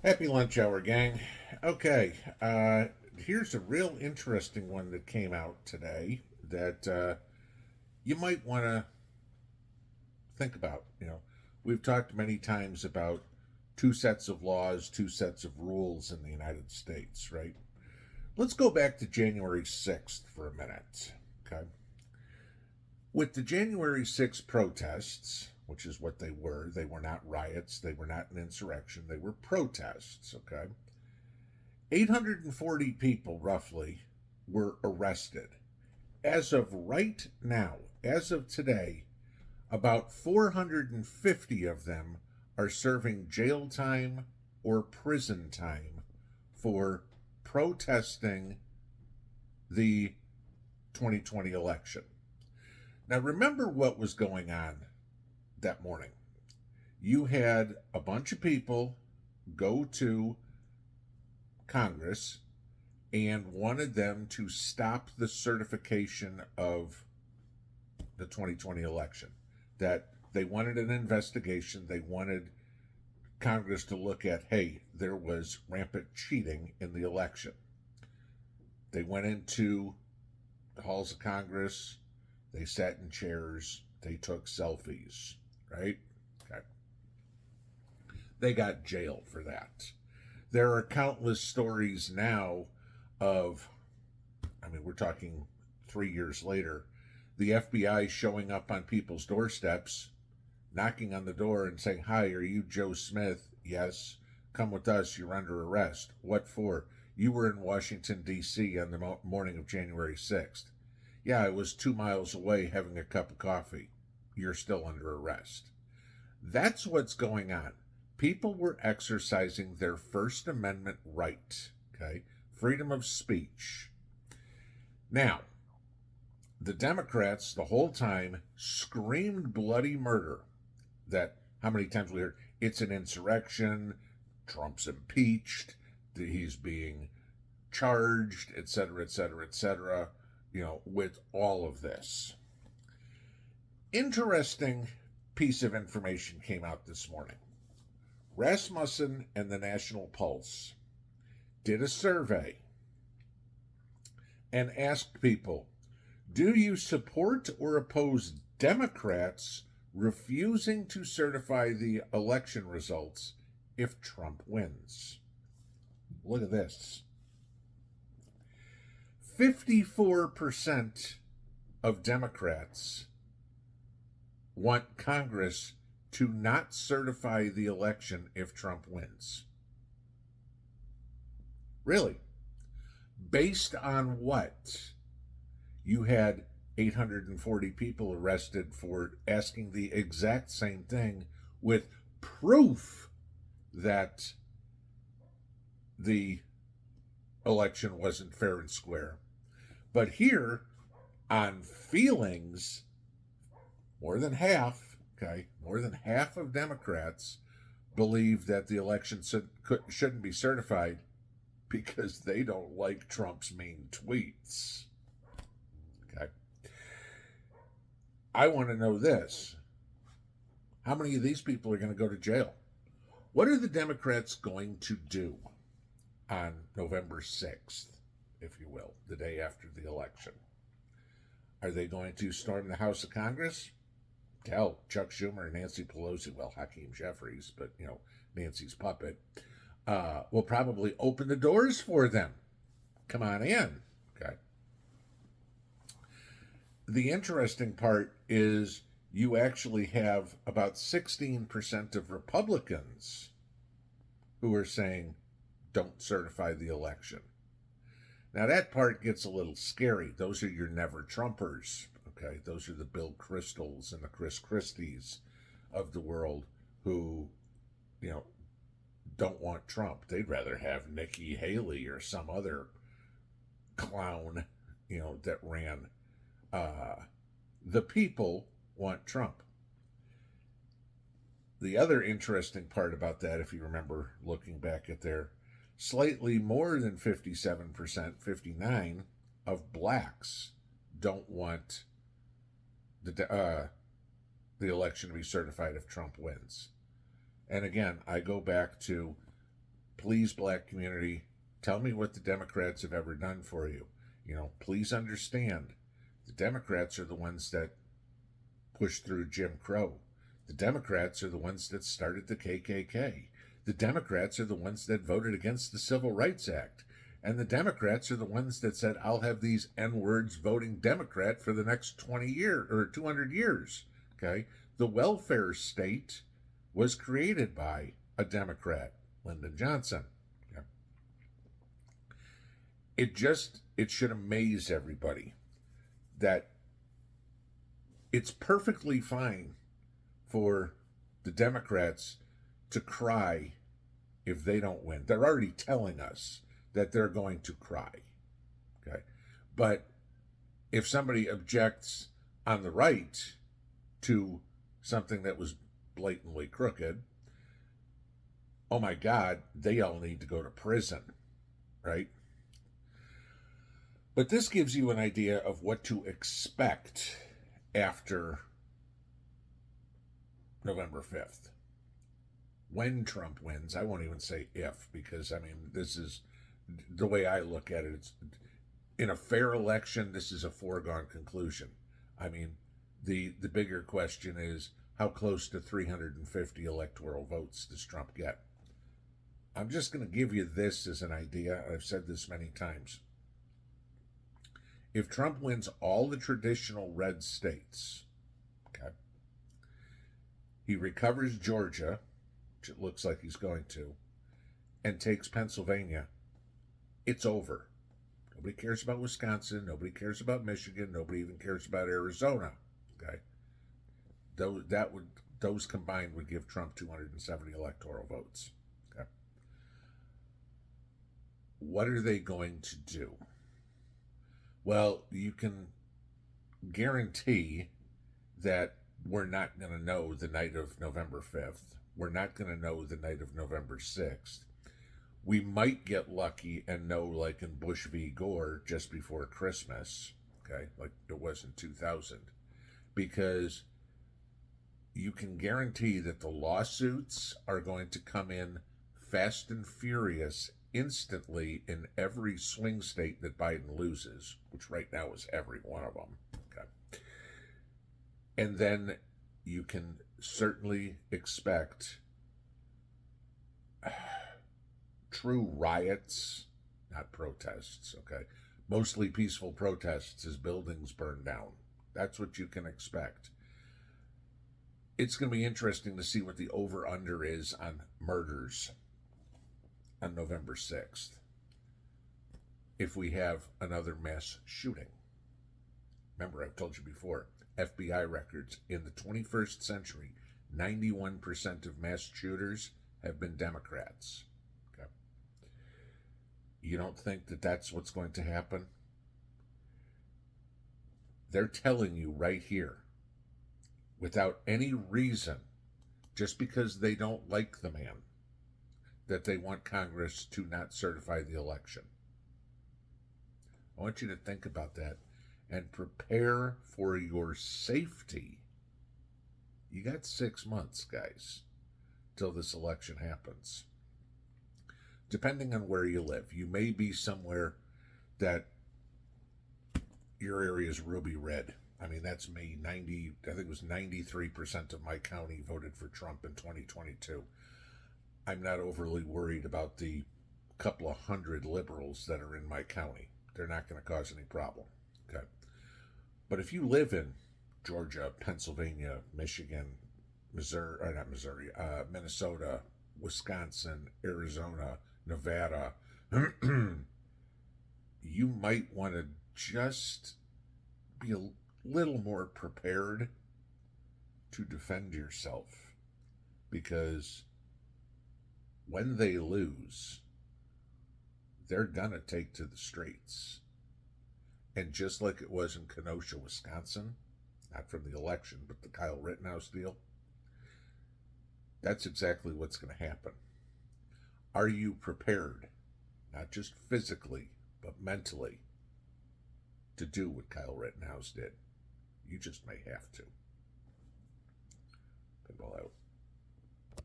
Happy lunch hour, gang. Okay, here's a real interesting one that came out today that you might want to think about. We've talked many times about two sets of laws, two sets of rules in the United States, right? Let's go back to January 6th for a minute, okay? With the January 6th protests, which is what they were not riots, they were not an insurrection, they were protests, okay? 840 people, roughly, were arrested. As of right now, as of today, about 450 of them are serving jail time or prison time for protesting the 2020 election. Now, remember what was going on that morning. You had a bunch of people go to Congress and wanted them to stop the certification of the 2020 election. That they wanted an investigation. They wanted Congress to look at, hey, there was rampant cheating in the election. They went into the halls of Congress. They sat in chairs. They took selfies, right? Okay. They got jailed for that. There are countless stories now of, we're talking 3 years later, the FBI showing up on people's doorsteps, knocking on the door and saying, "Hi, are you Joe Smith?" "Yes." "Come with us, you're under arrest." "What for?" "You were in Washington, D.C. on the morning of January 6th. "Yeah, I was 2 miles away having a cup of coffee." "You're still under arrest." That's what's going on. People were exercising their First Amendment right, okay? Freedom of speech. Now, the Democrats the whole time screamed bloody murder. That, how many times we heard, it's an insurrection, Trump's impeached, he's being charged, etc., etc., etc., with all of this. Interesting piece of information came out this morning. Rasmussen and the National Pulse did a survey and asked people, do you support or oppose Democrats refusing to certify the election results if Trump wins? Look at this. 54% of Democrats want Congress to not certify the election if Trump wins. Really? Based on what? You had 840 people arrested for asking the exact same thing with proof that the election wasn't fair and square. But here, on feelings, more than half of Democrats believe that the election shouldn't be certified because they don't like Trump's mean tweets. Okay. I want to know this. How many of these people are going to go to jail? What are the Democrats going to do on November 6th, if you will, the day after the election? Are they going to storm the House of Congress? Hell, Chuck Schumer and Nancy Pelosi, well, Hakeem Jeffries, but, Nancy's puppet, will probably open the doors for them. Come on in. Okay. The interesting part is you actually have about 16% of Republicans who are saying, don't certify the election. Now, that part gets a little scary. Those are your never Trumpers. Okay, those are the Bill Kristols and the Chris Christies of the world who, don't want Trump. They'd rather have Nikki Haley or some other clown, that ran. The people want Trump. The other interesting part about that, if you remember looking back at their slightly more than 57%, 59% of blacks don't want the election to be certified if Trump wins. And again, I go back to Please, black community, tell me what the Democrats have ever done for you. You know, please understand the Democrats are the ones that pushed through Jim Crow. The Democrats are the ones that started the KKK. The Democrats are the ones that voted against the Civil Rights Act. And the Democrats are the ones that said, I'll have these N-words voting Democrat for the next 20 years or 200 years. Okay? The welfare state was created by a Democrat, Lyndon Johnson. Okay? It should amaze everybody that it's perfectly fine for the Democrats to cry if they don't win. They're already telling us that they're going to cry. Okay? But if somebody objects on the right to something that was blatantly crooked, oh my God, they all need to go to prison, right? But this gives you an idea of what to expect after November 5th. When Trump wins, I won't even say if, because, I mean, this is the way I look at it. It's, in a fair election, this is a foregone conclusion. I mean, the bigger question is, how close to 350 electoral votes does Trump get? I'm just going to give you this as an idea. I've said this many times. If Trump wins all the traditional red states, okay, he recovers Georgia, which it looks like he's going to, and takes Pennsylvania, it's over. Nobody cares about Wisconsin. Nobody cares about Michigan. Nobody even cares about Arizona. Okay, those combined would give Trump 270 electoral votes. Okay, what are they going to do? Well, you can guarantee that we're not going to know the night of November 5th. We're not going to know the night of November 6th. We might get lucky and know, like in Bush v. Gore, just before Christmas, okay, like it was in 2000, because you can guarantee that the lawsuits are going to come in fast and furious instantly in every swing state that Biden loses, which right now is every one of them. Okay. And then you can certainly expect true riots, not protests, okay? Mostly peaceful protests as buildings burn down. That's what you can expect. It's going to be interesting to see what the over-under is on murders on November 6th, if we have another mass shooting. Remember, I've told you before, FBI records in the 21st century, 91% of mass shooters have been Democrats. Okay. You don't think that that's what's going to happen? They're telling you right here, without any reason, just because they don't like the man, that they want Congress to not certify the election. I want you to think about that and prepare for your safety. You got 6 months, guys, till this election happens. Depending on where you live, you may be somewhere that your area is ruby red. I mean, that's me. I think it was 93% of my county voted for Trump in 2022. I'm not overly worried about the couple of hundred liberals that are in my county. They're not going to cause any problem. Okay. But if you live in Georgia, Pennsylvania, Michigan, Minnesota, Wisconsin, Arizona, Nevada, you might want to just be a little more prepared to defend yourself, because when they lose, they're gonna take to the streets. And just like it was in Kenosha, Wisconsin, not from the election, but the Kyle Rittenhouse deal, that's exactly what's going to happen. Are you prepared, not just physically, but mentally, to do what Kyle Rittenhouse did? You just may have to. Pinball out.